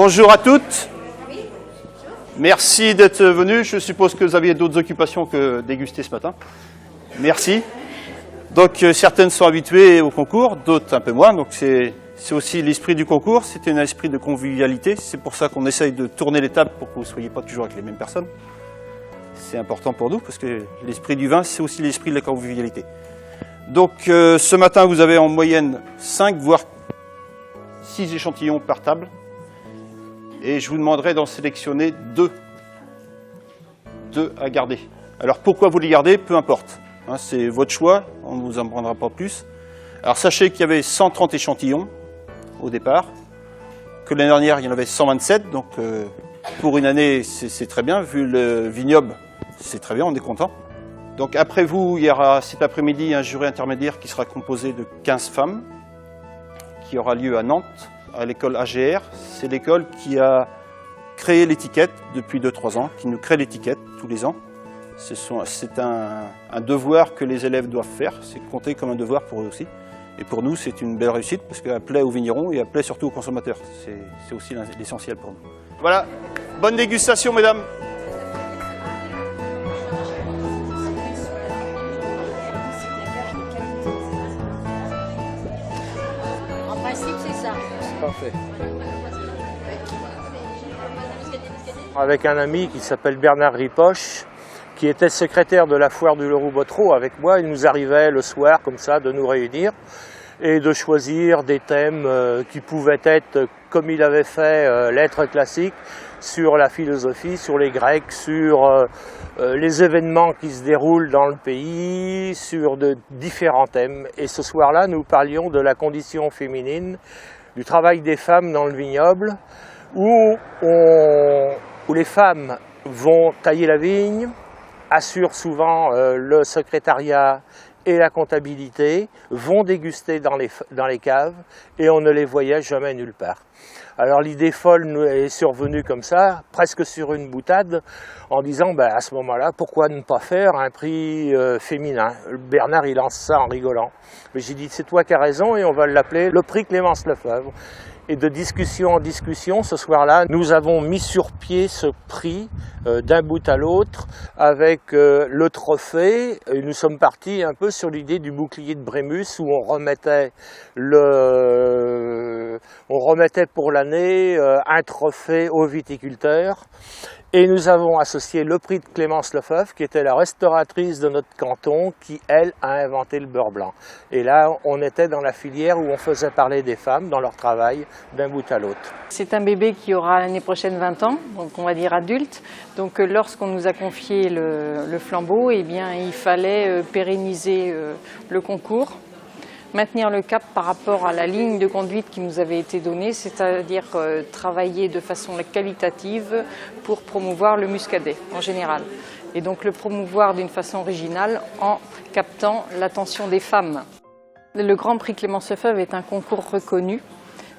Bonjour à toutes. Merci d'être venus. Je suppose que vous aviez d'autres occupations que déguster ce matin. Merci. Donc certaines sont habituées au concours, d'autres un peu moins. Donc c'est aussi l'esprit du concours, c'est un esprit de convivialité. C'est pour ça qu'on essaye de tourner les tables pour que vous ne soyez pas toujours avec les mêmes personnes. C'est important pour nous parce que l'esprit du vin, c'est aussi l'esprit de la convivialité. Donc ce matin, vous avez en moyenne 5 voire 6 échantillons par table. Et je vous demanderai d'en sélectionner 2 à garder. Alors pourquoi vous les gardez? Peu importe. Hein, c'est votre choix, on ne vous en prendra pas plus. Alors sachez qu'il y avait 130 échantillons au départ, que l'année dernière il y en avait 127, donc pour une année c'est très bien, vu le vignoble c'est très bien, on est content. Donc après vous, il y aura cet après-midi un jury intermédiaire qui sera composé de 15 femmes, qui aura lieu à Nantes, à l'école AGR. C'est l'école qui a créé l'étiquette depuis 2-3 ans, qui nous crée l'étiquette tous les ans. C'est un devoir que les élèves doivent faire, c'est compté comme un devoir pour eux aussi. Et pour nous, c'est une belle réussite parce qu'elle plaît aux vignerons et elle plaît surtout aux consommateurs. C'est aussi l'essentiel pour nous. Voilà, bonne dégustation mesdames. En principe, c'est ça. Parfait. Avec un ami qui s'appelle Bernard Ripoche, qui était secrétaire de la foire du Leroux-Bottereau avec moi, il nous arrivait le soir comme ça de nous réunir et de choisir des thèmes qui pouvaient être, comme il avait fait lettres classiques, sur la philosophie, sur les Grecs, sur les événements qui se déroulent dans le pays, sur de différents thèmes. Et ce soir-là, nous parlions de la condition féminine, du travail des femmes dans le vignoble, où les femmes vont tailler la vigne, assurent souvent le secrétariat et la comptabilité, vont déguster dans les caves et on ne les voyait jamais nulle part. Alors l'idée folle nous est survenue comme ça, presque sur une boutade, en disant à ce moment-là, pourquoi ne pas faire un prix féminin? Bernard il lance ça en rigolant. Mais j'ai dit c'est toi qui as raison et on va l'appeler le prix Clémence Lefebvre. Et de discussion en discussion, ce soir-là, nous avons mis sur pied ce prix d'un bout à l'autre avec le trophée. Et nous sommes partis un peu sur l'idée du bouclier de Bremmus où on remettait pour l'année un trophée aux viticulteurs. Et nous avons associé le prix de Clémence Lefebvre, qui était la restauratrice de notre canton, qui, elle, a inventé le beurre blanc. Et là, on était dans la filière où on faisait parler des femmes dans leur travail d'un bout à l'autre. C'est un bébé qui aura l'année prochaine 20 ans, donc on va dire adulte. Donc lorsqu'on nous a confié le flambeau, eh bien, il fallait pérenniser le concours. Maintenir le cap par rapport à la ligne de conduite qui nous avait été donnée, c'est-à-dire travailler de façon qualitative pour promouvoir le muscadet en général. Et donc le promouvoir d'une façon originale en captant l'attention des femmes. Le Grand Prix Clémence Lefebvre est un concours reconnu,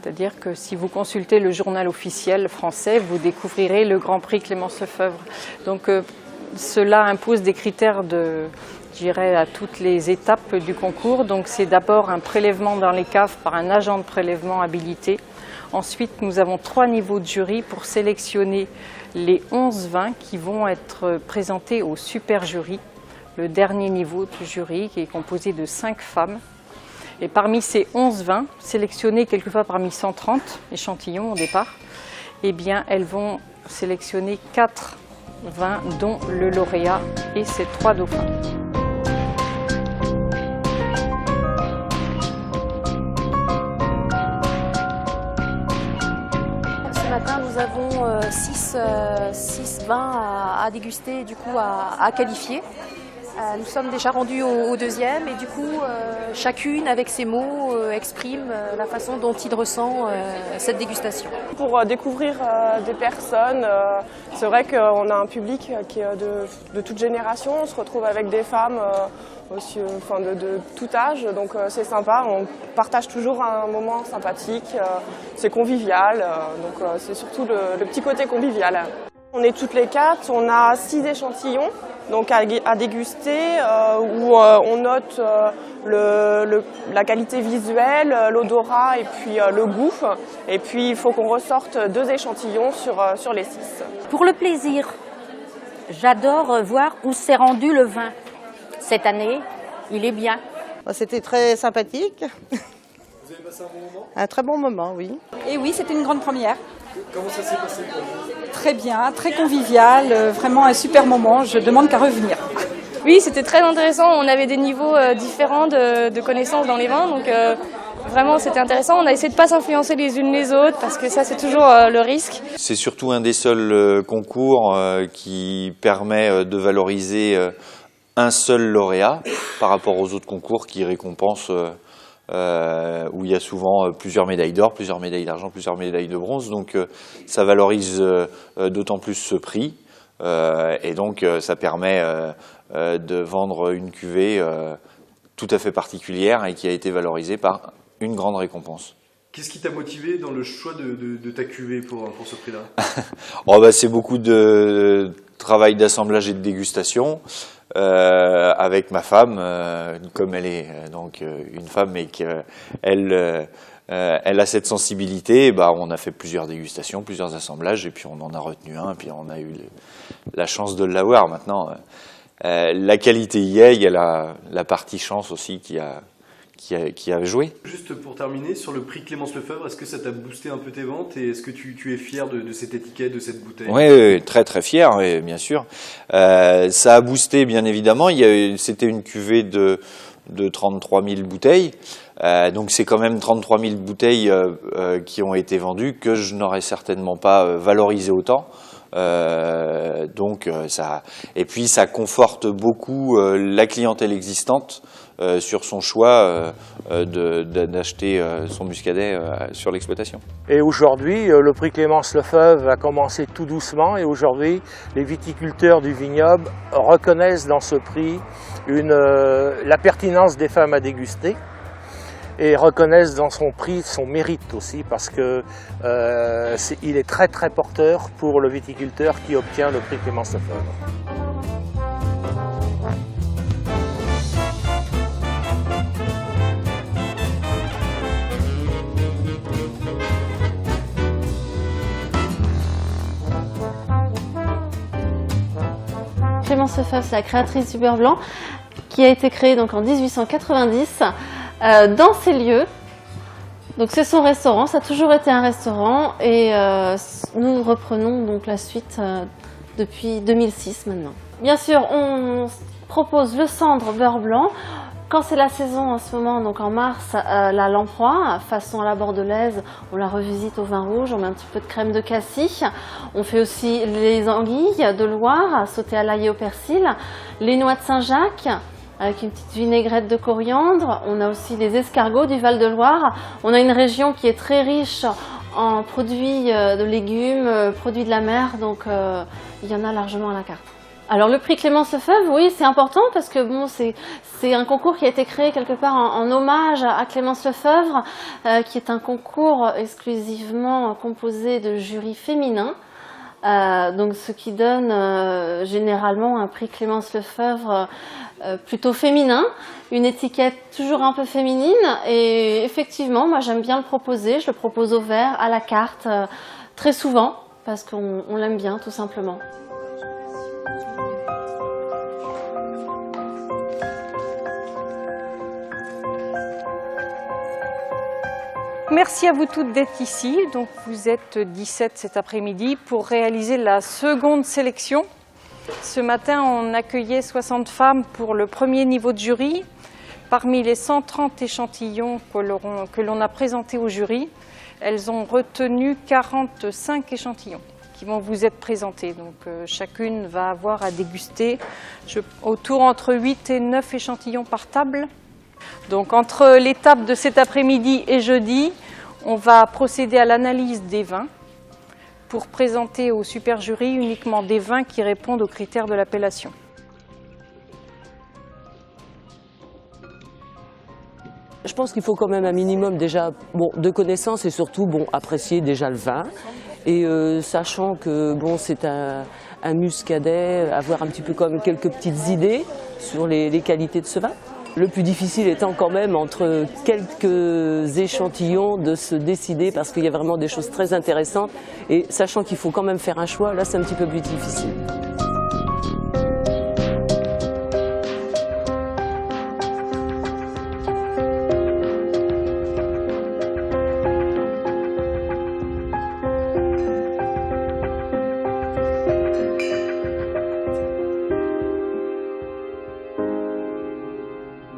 c'est-à-dire que si vous consultez le journal officiel français, vous découvrirez le Grand Prix Clémence Lefebvre. Donc cela impose des critères à toutes les étapes du concours. Donc c'est d'abord un prélèvement dans les caves par un agent de prélèvement habilité. Ensuite, nous avons 3 niveaux de jury pour sélectionner les 11 vins qui vont être présentés au super jury. Le dernier niveau de jury qui est composé de 5 femmes. Et parmi ces 11 vins, sélectionnés quelquefois parmi 130 échantillons au départ, eh bien elles vont sélectionner 4 vins dont le lauréat et ses 3 dauphins. Ce matin, nous avons 6 vins à déguster, du coup à qualifier. Nous sommes déjà rendus au deuxième et du coup, chacune avec ses mots exprime la façon dont il ressent cette dégustation. Pour découvrir des personnes, c'est vrai qu'on a un public qui est de toute génération. On se retrouve avec des femmes aussi, de tout âge, donc c'est sympa. On partage toujours un moment sympathique, c'est convivial, donc c'est surtout le petit côté convivial. On est toutes les 4, on a 6 échantillons. donc à déguster, où on note la qualité visuelle, l'odorat et puis le goût. Et puis il faut qu'on ressorte 2 échantillons sur les 6. Pour le plaisir, j'adore voir où s'est rendu le vin. Cette année, il est bien. C'était très sympathique. Vous avez passé un bon moment ? Un très bon moment, oui. Et oui, c'était une grande première. Comment ça s'est passé pour vous ? Très bien, très convivial, vraiment un super moment. Je demande qu'à revenir. Oui, c'était très intéressant. On avait des niveaux différents de connaissances dans les vins, donc vraiment c'était intéressant. On a essayé de ne pas s'influencer les unes les autres parce que ça c'est toujours le risque. C'est surtout un des seuls concours qui permet de valoriser un seul lauréat par rapport aux autres concours qui récompensent où il y a souvent plusieurs médailles d'or, plusieurs médailles d'argent, plusieurs médailles de bronze. Donc ça valorise d'autant plus ce prix et donc ça permet de vendre une cuvée tout à fait particulière et qui a été valorisée par une grande récompense. Qu'est-ce qui t'a motivé dans le choix de ta cuvée pour ce prix-là? C'est beaucoup de travail d'assemblage et de dégustation avec ma femme, comme elle est donc une femme et qu'elle elle a cette sensibilité. On a fait plusieurs dégustations, plusieurs assemblages et puis on en a retenu un et puis on a eu la chance de l'avoir. Maintenant, la qualité y est, il y a la partie chance aussi qui a joué. Juste pour terminer, sur le prix Clémence Lefebvre, est-ce que ça t'a boosté un peu tes ventes et est-ce que tu es fier de cette étiquette, de cette bouteille? Oui, très très fier, oui, bien sûr. Ça a boosté bien évidemment, c'était une cuvée de 33 000 bouteilles, donc c'est quand même 33 000 bouteilles qui ont été vendues que je n'aurais certainement pas valorisé autant. Et puis ça conforte beaucoup la clientèle existante sur son choix d'acheter son muscadet sur l'exploitation. Et aujourd'hui, le prix Clémence Lefebvre a commencé tout doucement et aujourd'hui, les viticulteurs du vignoble reconnaissent dans ce prix la pertinence des femmes à déguster et reconnaissent dans son prix son mérite aussi parce que il est très très porteur pour le viticulteur qui obtient le prix Clémence Lefebvre. Clémence Lefebvre, c'est la créatrice du beurre blanc qui a été créée donc en 1890 dans ces lieux. Donc c'est son restaurant, ça a toujours été un restaurant et nous reprenons donc la suite depuis 2006 maintenant. Bien sûr, on propose le cendre beurre blanc. Quand c'est la saison en ce moment, donc en mars, la lamproie, façon à la bordelaise, on la revisite au vin rouge, on met un petit peu de crème de cassis. On fait aussi les anguilles de Loire, sautées à l'ail et au persil, les noix de Saint-Jacques, avec une petite vinaigrette de coriandre. On a aussi les escargots du Val-de-Loire. On a une région qui est très riche en produits de légumes, produits de la mer, donc il y en a largement à la carte. Alors le prix Clémence Lefebvre, oui, c'est important parce que bon, c'est un concours qui a été créé quelque part en hommage à Clémence Lefebvre, qui est un concours exclusivement composé de jurys féminins. Donc ce qui donne généralement un prix Clémence Lefebvre plutôt féminin, une étiquette toujours un peu féminine et effectivement moi j'aime bien le proposer, je le propose au verre, à la carte, très souvent parce qu'on l'aime bien tout simplement. Merci à vous toutes d'être ici. Donc vous êtes 17 cet après-midi pour réaliser la seconde sélection. Ce matin, on accueillait 60 femmes pour le premier niveau de jury. Parmi les 130 échantillons que l'on a présentés au jury, elles ont retenu 45 échantillons qui vont vous être présentés. Donc chacune va avoir à déguster autour entre 8 et 9 échantillons par table. Donc entre l'étape de cet après-midi et jeudi, on va procéder à l'analyse des vins pour présenter au super jury uniquement des vins qui répondent aux critères de l'appellation. Je pense qu'il faut quand même un minimum déjà de connaissances et surtout apprécier déjà le vin. Et sachant que c'est un un muscadet, avoir un petit peu comme quelques petites idées sur les qualités de ce vin. Le plus difficile étant quand même entre quelques échantillons de se décider parce qu'il y a vraiment des choses très intéressantes et sachant qu'il faut quand même faire un choix, là c'est un petit peu plus difficile.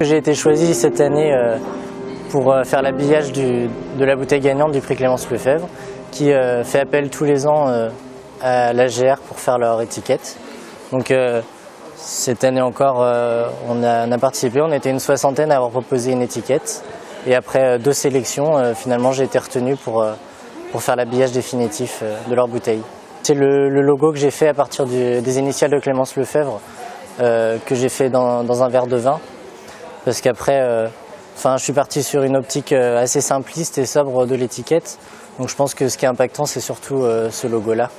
J'ai été choisi cette année pour faire l'habillage de la bouteille gagnante du prix Clémence Lefebvre, qui fait appel tous les ans à l'AGR pour faire leur étiquette. Donc cette année encore, on a participé, on était une soixantaine à avoir proposé une étiquette. Et après 2 sélections, finalement j'ai été retenu pour faire l'habillage définitif de leur bouteille. C'est le logo que j'ai fait à partir des initiales de Clémence Lefebvre, que j'ai fait dans un verre de vin. Parce qu'après, je suis parti sur une optique assez simpliste et sobre de l'étiquette. Donc je pense que ce qui est impactant, c'est surtout ce logo-là.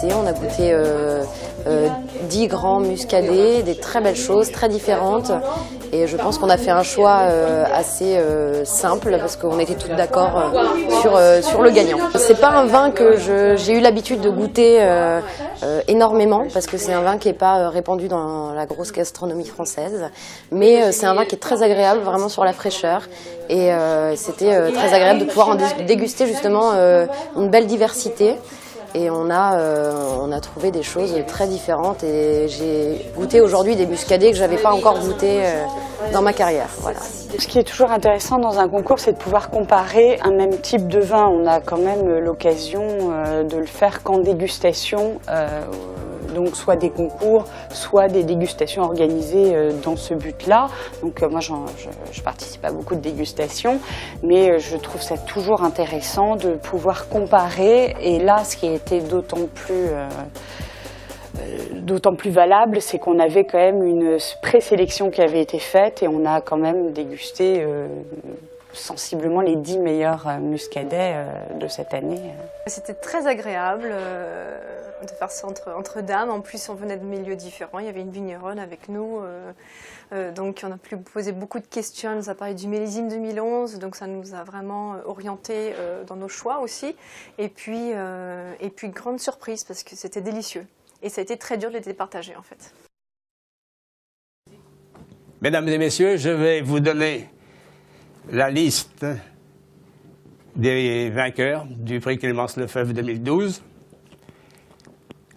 On a goûté 10 grands muscadets, des très belles choses, très différentes. Et je pense qu'on a fait un choix assez simple parce qu'on était toutes d'accord sur le gagnant. C'est pas un vin que j'ai eu l'habitude de goûter énormément parce que c'est un vin qui n'est pas répandu dans la grosse gastronomie française. Mais c'est un vin qui est très agréable, vraiment sur la fraîcheur. Et c'était très agréable de pouvoir en déguster justement une belle diversité. Et on a trouvé des choses très différentes et j'ai goûté aujourd'hui des muscadets que je n'avais pas encore goûté dans ma carrière. Voilà. Ce qui est toujours intéressant dans un concours, c'est de pouvoir comparer un même type de vin. On a quand même l'occasion de le faire qu'en dégustation, donc soit des concours, soit des dégustations organisées dans ce but-là. Donc moi, je participe à beaucoup de dégustations, mais je trouve ça toujours intéressant de pouvoir comparer. Et là, ce qui a été d'autant plus valable, c'est qu'on avait quand même une présélection qui avait été faite et on a quand même dégusté sensiblement les 10 meilleurs muscadets de cette année. C'était très agréable de faire ça entre dames. En plus, on venait de milieux différents. Il y avait une vigneronne avec nous. Donc, on a pu poser beaucoup de questions. Elle nous a parlé du millésime 2011. Donc, ça nous a vraiment orientés dans nos choix aussi. Et puis grande surprise parce que c'était délicieux. Et ça a été très dur de les départager, en fait. Mesdames et messieurs, je vais vous donner la liste des vainqueurs du prix Clémence Lefebvre 2012.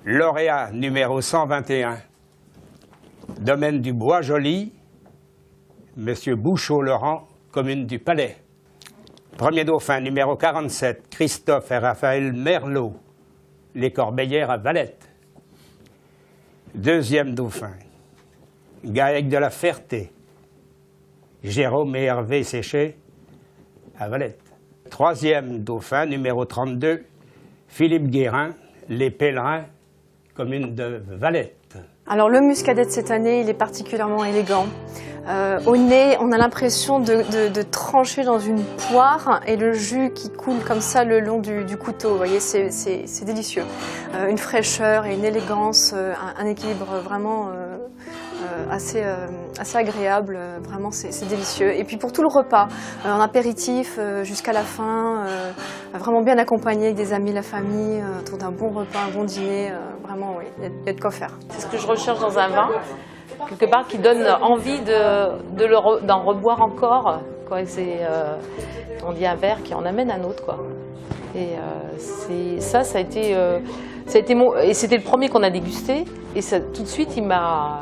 Lauréat numéro 121, domaine du Bois-Joli, Monsieur Bouchot-Laurent, commune du Palais. Premier dauphin numéro 47, Christophe et Raphaël Merlot, les Corbeillères à Valette. Deuxième dauphin, Gaëc de la Ferté, Jérôme et Hervé Séché à Valette. Troisième dauphin, numéro 32, Philippe Guérin, les Pèlerins, commune de Valette. Alors le muscadet de cette année, il est particulièrement élégant. Au nez, on a l'impression de trancher dans une poire et le jus qui coule comme ça le long du couteau. Vous voyez, c'est délicieux. Une fraîcheur et une élégance, un équilibre vraiment assez agréable. Vraiment, c'est délicieux. Et puis pour tout le repas, en apéritif jusqu'à la fin, vraiment bien accompagné avec des amis, la famille, autour d'un bon repas, un bon dîner. Vraiment, oui, il y a de quoi faire. C'est ce que je recherche dans un vin. Quelque part qui donne envie d'en reboire encore. On dit un verre qui en amène un autre, quoi. Et ça a été et c'était le premier qu'on a dégusté. Et ça, tout de suite, il m'a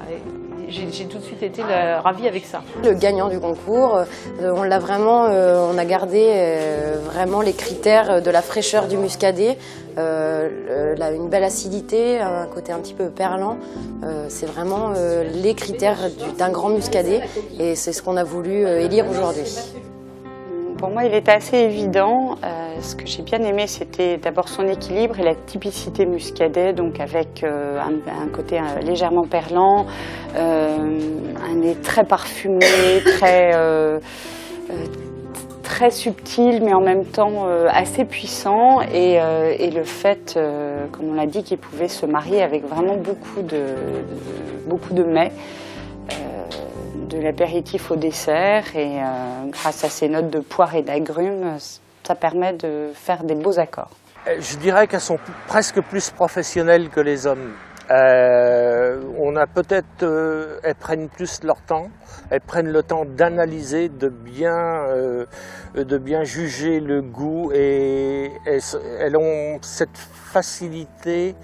j'ai tout de suite été ravie avec ça. Le gagnant du concours, on l'a vraiment, on a gardé vraiment les critères de la fraîcheur du muscadet, une belle acidité, un côté un petit peu perlant. C'est vraiment les critères d'un grand muscadet et c'est ce qu'on a voulu élire aujourd'hui. Pour moi, il était assez évident. Ce que j'ai bien aimé, c'était d'abord son équilibre et la typicité muscadet, donc avec un côté légèrement perlant, un nez très parfumé, très subtil, mais en même temps assez puissant, et le fait, comme on l'a dit, qu'il pouvait se marier avec vraiment beaucoup de mets. De l'apéritif au dessert, et grâce à ces notes de poire et d'agrumes, ça permet de faire des beaux accords. Je dirais qu'elles sont presque plus professionnelles que les hommes. On a peut-être, elles prennent plus leur temps, elles prennent le temps d'analyser, de bien juger le goût, et elles ont cette facilité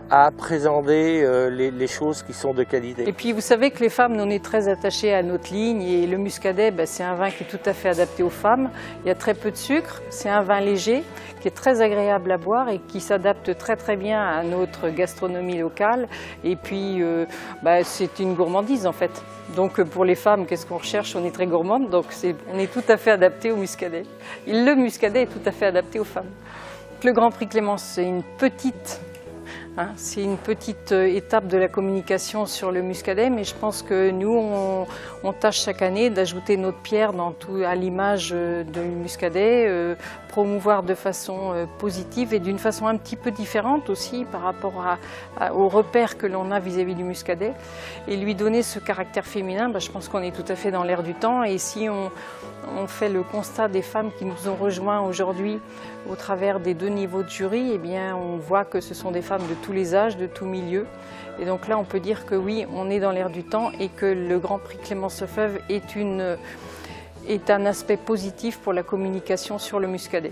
à présenter les choses qui sont de qualité. Et puis vous savez que les femmes, on est très attachées à notre ligne, et le muscadet, c'est un vin qui est tout à fait adapté aux femmes. Il y a très peu de sucre, c'est un vin léger qui est très agréable à boire et qui s'adapte très très bien à notre gastronomie locale. Et puis c'est une gourmandise en fait. Donc pour les femmes, qu'est-ce qu'on recherche? On est très gourmande, donc on est tout à fait adapté au muscadet. Et le muscadet est tout à fait adapté aux femmes. Le Grand Prix Clémence, c'est une petite étape de la communication sur le muscadet, mais je pense que nous, on tâche chaque année d'ajouter notre pierre à l'image du muscadet, promouvoir de façon positive et d'une façon un petit peu différente aussi par rapport aux repères que l'on a vis-à-vis du muscadet, et lui donner ce caractère féminin. Je pense qu'on est tout à fait dans l'air du temps, et si on fait le constat des femmes qui nous ont rejoints aujourd'hui au travers des 2 niveaux de jury, eh bien, on voit que ce sont des femmes de tous les âges, de tous milieux. Et donc là, on peut dire que oui, on est dans l'air du temps et que le Grand Prix Clémence Lefebvre est un aspect positif pour la communication sur le muscadet.